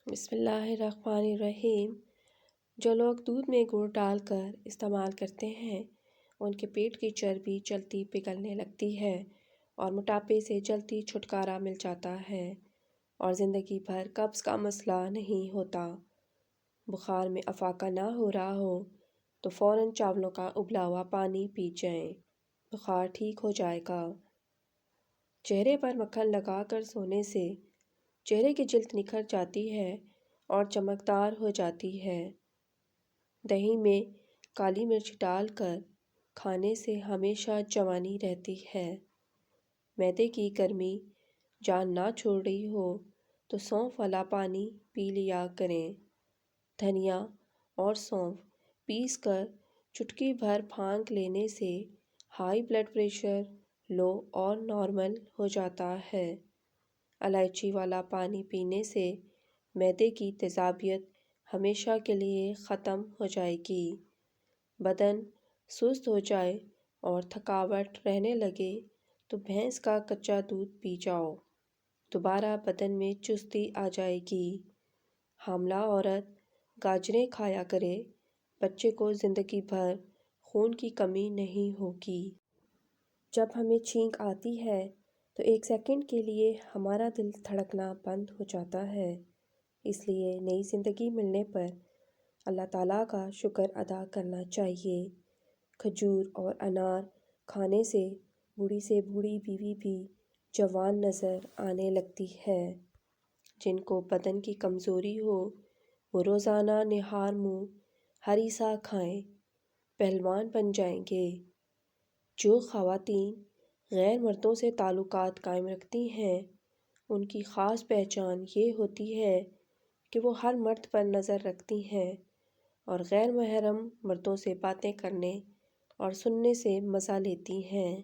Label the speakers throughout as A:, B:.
A: بسم اللہ الرحمن الرحیم۔ جو لوگ دودھ میں گڑ ڈال کر استعمال کرتے ہیں ان کے پیٹ کی چربی جلدی پگھلنے لگتی ہے اور موٹاپے سے جلدی چھٹکارا مل جاتا ہے اور زندگی بھر قبض کا مسئلہ نہیں ہوتا۔ بخار میں افاقہ نہ ہو رہا ہو تو فوراً چاولوں کا ابلا ہوا پانی پی جائیں، بخار ٹھیک ہو جائے گا۔ چہرے پر مکھن لگا کر سونے سے چہرے کی جلد نکھر جاتی ہے اور چمکدار ہو جاتی ہے۔ دہی میں کالی مرچ ڈال کر کھانے سے ہمیشہ جوانی رہتی ہے۔ معدے کی گرمی جان نہ چھوڑ رہی ہو تو سونف والا پانی پی لیا کریں۔ دھنیا اور سونف پیس کر چٹکی بھر پھانک لینے سے ہائی بلڈ پریشر لو اور نارمل ہو جاتا ہے۔ الائچی والا پانی پینے سے معدے کی تیزابیت ہمیشہ کے لیے ختم ہو جائے گی۔ بدن سست ہو جائے اور تھکاوٹ رہنے لگے تو بھینس کا کچا دودھ پی جاؤ، دوبارہ بدن میں چستی آ جائے گی۔ حاملہ عورت گاجریں کھایا کرے، بچے کو زندگی بھر خون کی کمی نہیں ہوگی۔ جب ہمیں چھینک آتی ہے تو ایک سیکنڈ کے لیے ہمارا دل دھڑکنا بند ہو جاتا ہے، اس لیے نئی زندگی ملنے پر اللہ تعالیٰ کا شکر ادا کرنا چاہیے۔ کھجور اور انار کھانے سے بوڑھی سے بوڑھی بیوی بھی جوان نظر آنے لگتی ہے۔ جن کو بدن کی کمزوری ہو وہ روزانہ نہار منہ ہری ساگ کھائیں، پہلوان بن جائیں گے۔ جو خواتین غیر مردوں سے تعلقات قائم رکھتی ہیں ان کی خاص پہچان یہ ہوتی ہے کہ وہ ہر مرد پر نظر رکھتی ہیں اور غیر محرم مردوں سے باتیں کرنے اور سننے سے مزہ لیتی ہیں۔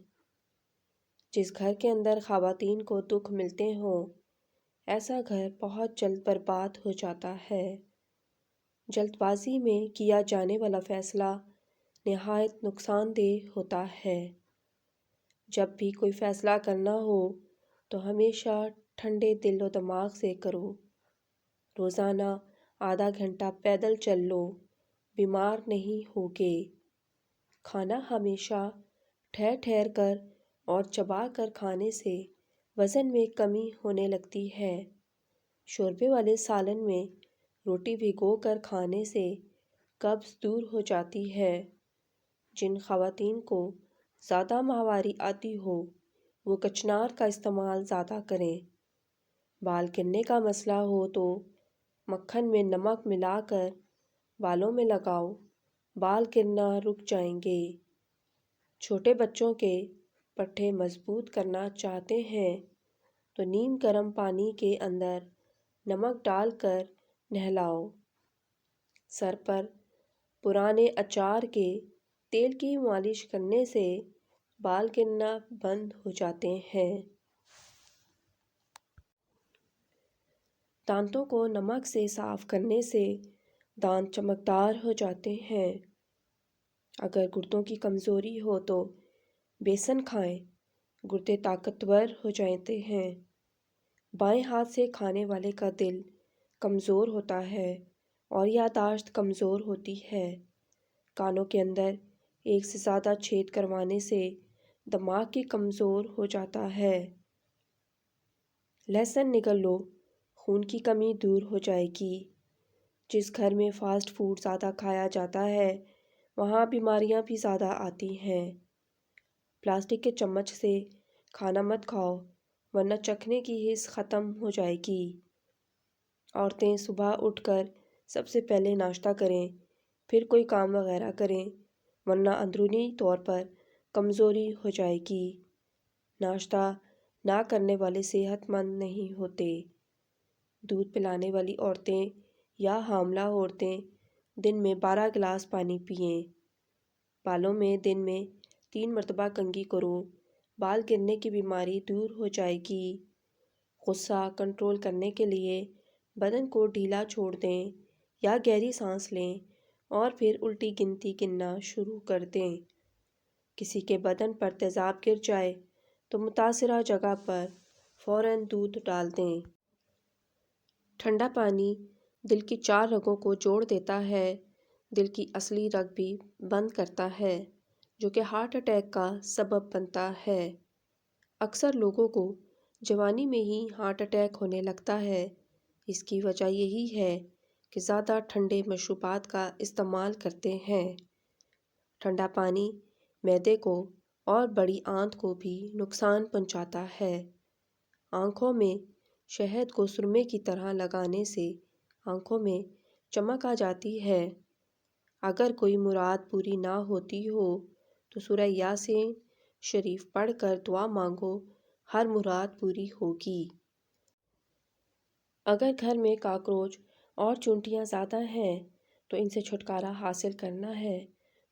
A: جس گھر کے اندر خواتین کو دکھ ملتے ہوں ایسا گھر بہت جلد برباد ہو جاتا ہے۔ جلد بازی میں کیا جانے والا فیصلہ نہایت نقصان دہ ہوتا ہے۔ جب بھی کوئی فیصلہ کرنا ہو تو ہمیشہ ٹھنڈے دل و دماغ سے کرو۔ روزانہ آدھا گھنٹہ پیدل چل لو، بیمار نہیں ہوگے۔ کھانا ہمیشہ ٹھہر ٹھہر کر اور چبا کر کھانے سے وزن میں کمی ہونے لگتی ہے۔ شوربے والے سالن میں روٹی بھگو کر کھانے سے قبض دور ہو جاتی ہے۔ جن خواتین کو زیادہ ماہواری آتی ہو وہ کچنار کا استعمال زیادہ کریں۔ بال گرنے کا مسئلہ ہو تو مکھن میں نمک ملا کر بالوں میں لگاؤ، بال گرنا رک جائیں گے۔ چھوٹے بچوں کے پٹھے مضبوط کرنا چاہتے ہیں تو نیم گرم پانی کے اندر نمک ڈال کر نہلاؤ۔ سر پر پرانے اچار کے تیل کی مالش کرنے سے بال گرنا بند ہو جاتے ہیں۔ دانتوں کو نمک سے صاف کرنے سے دانت چمکدار ہو جاتے ہیں۔ اگر گردوں کی کمزوری ہو تو بیسن کھائیں، گردے طاقتور ہو جاتے ہیں۔ بائیں ہاتھ سے کھانے والے کا دل کمزور ہوتا ہے اور یادداشت کمزور ہوتی ہے۔ کانوں کے اندر ایک سے زیادہ چھید کروانے سے دماغ کی کمزور ہو جاتا ہے۔ لہسن نگل لو، خون کی کمی دور ہو جائے گی۔ جس گھر میں فاسٹ فوڈ زیادہ کھایا جاتا ہے وہاں بیماریاں بھی زیادہ آتی ہیں۔ پلاسٹک کے چمچ سے کھانا مت کھاؤ ورنہ چکھنے کی حس ختم ہو جائے گی۔ عورتیں صبح اٹھ کر سب سے پہلے ناشتہ کریں، پھر کوئی کام وغیرہ کریں ورنہ اندرونی طور پر کمزوری ہو جائے گی۔ ناشتہ نہ کرنے والے صحت مند نہیں ہوتے۔ دودھ پلانے والی عورتیں یا حاملہ عورتیں دن میں 12 گلاس پانی پئیں۔ بالوں میں دن میں 3 مرتبہ کنگھی کرو، بال گرنے کی بیماری دور ہو جائے گی۔ غصہ کنٹرول کرنے کے لیے بدن کو ڈھیلا چھوڑ دیں یا گہری سانس لیں اور پھر الٹی گنتی گننا شروع کر دیں۔ کسی کے بدن پر تیزاب گر جائے تو متاثرہ جگہ پر فوراً دودھ ڈال دیں۔ ٹھنڈا پانی دل کی 4 رگوں کو جوڑ دیتا ہے، دل کی اصلی رگ بھی بند کرتا ہے، جو کہ ہارٹ اٹیک کا سبب بنتا ہے۔ اکثر لوگوں کو جوانی میں ہی ہارٹ اٹیک ہونے لگتا ہے۔ اس کی وجہ یہی ہے کہ زیادہ ٹھنڈے مشروبات کا استعمال کرتے ہیں۔ ٹھنڈا پانی معدے کو اور بڑی آنت کو بھی نقصان پہنچاتا ہے۔ آنکھوں میں شہد کو سرمے کی طرح لگانے سے آنکھوں میں چمک آ جاتی ہے۔ اگر کوئی مراد پوری نہ ہوتی ہو تو سورہ یاسین شریف پڑھ کر دعا مانگو، ہر مراد پوری ہوگی۔ اگر گھر میں کاکروچ اور چونٹیاں زیادہ ہیں تو ان سے چھٹکارا حاصل کرنا ہے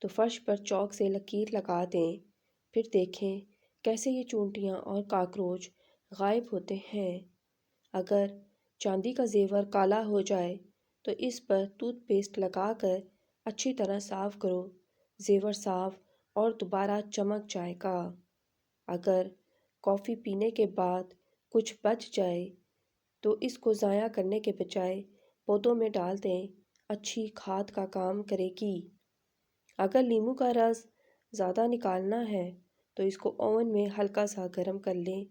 A: تو فرش پر چاک سے لکیر لگا دیں، پھر دیکھیں کیسے یہ چونٹیاں اور کاکروچ غائب ہوتے ہیں۔ اگر چاندی کا زیور کالا ہو جائے تو اس پر ٹوتھ پیسٹ لگا کر اچھی طرح صاف کرو، زیور صاف اور دوبارہ چمک جائے گا۔ اگر کافی پینے کے بعد کچھ بچ جائے تو اس کو ضائع کرنے کے بجائے پودوں میں ڈال دیں، اچھی کھاد کا کام کرے گی۔ اگر لیموں کا رس زیادہ نکالنا ہے تو اس کو اوون میں ہلکا سا گرم کر لیں،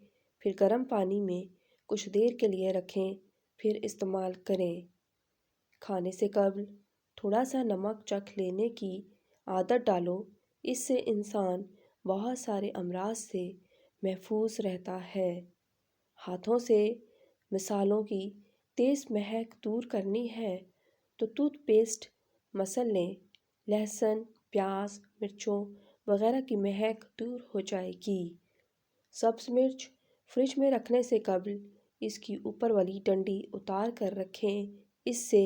A: پھر گرم پانی میں کچھ دیر کے لیے رکھیں، پھر استعمال کریں۔ کھانے سے قبل تھوڑا سا نمک چکھ لینے کی عادت ڈالو، اس سے انسان بہت سارے امراض سے محفوظ رہتا ہے۔ ہاتھوں سے مسالوں کی تیز مہک دور کرنی ہے تو ٹوتھ پیسٹ مسل لیں، لہسن، پیاز، مرچوں وغیرہ کی مہک دور ہو جائے گی۔ سبز مرچ فریج میں رکھنے سے قبل اس کی اوپر والی ڈنڈی اتار کر رکھیں، اس سے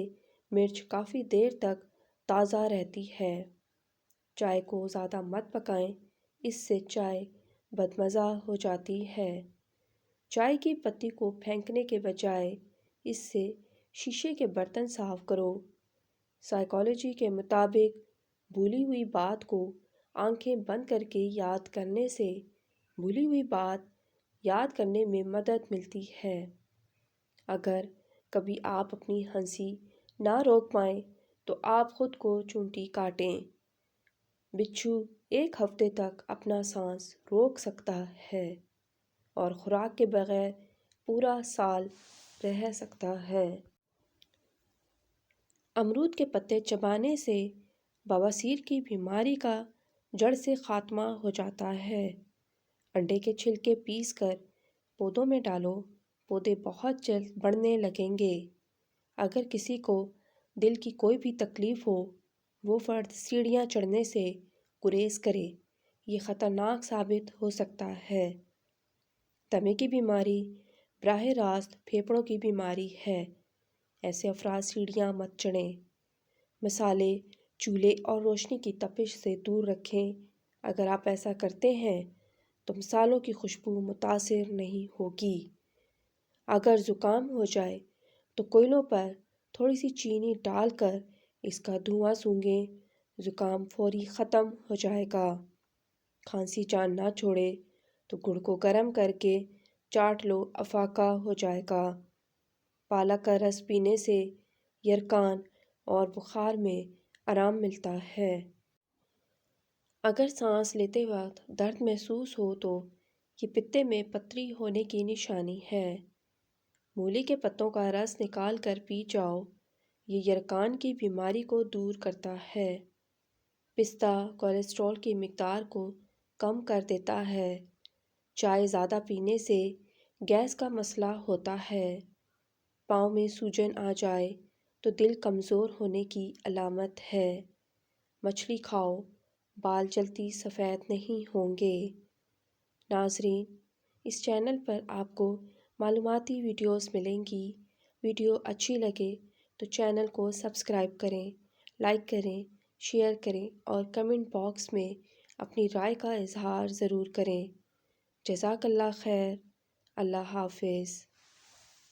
A: مرچ کافی دیر تک تازہ رہتی ہے۔ چائے کو زیادہ مت پکائیں، اس سے چائے بدمزہ ہو جاتی ہے۔ چائے کی پتی کو پھینکنے کے بجائے اس سے شیشے کے برتن صاف کرو۔ سائیکالوجی کے مطابق بھولی ہوئی بات کو آنکھیں بند کر کے یاد کرنے سے بھولی ہوئی بات یاد کرنے میں مدد ملتی ہے۔ اگر کبھی آپ اپنی ہنسی نہ روک پائیں تو آپ خود کو چونٹی کاٹیں۔ بچھو 1 ہفتے تک اپنا سانس روک سکتا ہے اور خوراک کے بغیر پورا سال رہ سکتا ہے۔ امرود کے پتے چبانے سے بواسیر کی بیماری کا جڑ سے خاتمہ ہو جاتا ہے۔ انڈے کے چھلکے پیس کر پودوں میں ڈالو، پودے بہت جلد بڑھنے لگیں گے۔ اگر کسی کو دل کی کوئی بھی تکلیف ہو، وہ فرد سیڑھیاں چڑھنے سے گریز کرے، یہ خطرناک ثابت ہو سکتا ہے۔ دمے کی بیماری براہ راست پھیپھڑوں کی بیماری ہے، ایسے افراد سیڑھیاں مت چڑھیں۔ مسالے چولہے اور روشنی کی تپش سے دور رکھیں۔ اگر آپ ایسا کرتے ہیں تو مسالوں کی خوشبو متاثر نہیں ہوگی۔ اگر زکام ہو جائے تو کوئلوں پر تھوڑی سی چینی ڈال کر اس کا دھواں سونگھیں، زکام فوری ختم ہو جائے گا۔ کھانسی جان نہ چھوڑے تو گڑ کو گرم کر کے چاٹ لو، افاقہ ہو جائے گا۔ پالک کا رس پینے سے یرقان اور بخار میں آرام ملتا ہے۔ اگر سانس لیتے وقت درد محسوس ہو تو یہ پتے میں پتھری ہونے کی نشانی ہے۔ مولی کے پتوں کا رس نکال کر پی جاؤ، یہ یرقان کی بیماری کو دور کرتا ہے۔ پستہ کولیسٹرول کی مقدار کو کم کر دیتا ہے۔ چائے زیادہ پینے سے گیس کا مسئلہ ہوتا ہے۔ پاؤں میں سوجن آ جائے تو دل کمزور ہونے کی علامت ہے۔ مچھلی کھاؤ، بال جلدی سفید نہیں ہوں گے۔ ناظرین، اس چینل پر آپ کو معلوماتی ویڈیوز ملیں گی۔ ویڈیو اچھی لگے تو چینل کو سبسکرائب کریں، لائک کریں، شیئر کریں اور کمنٹ باکس میں اپنی رائے کا اظہار ضرور کریں۔ جزاک اللہ خیر۔ اللہ حافظ۔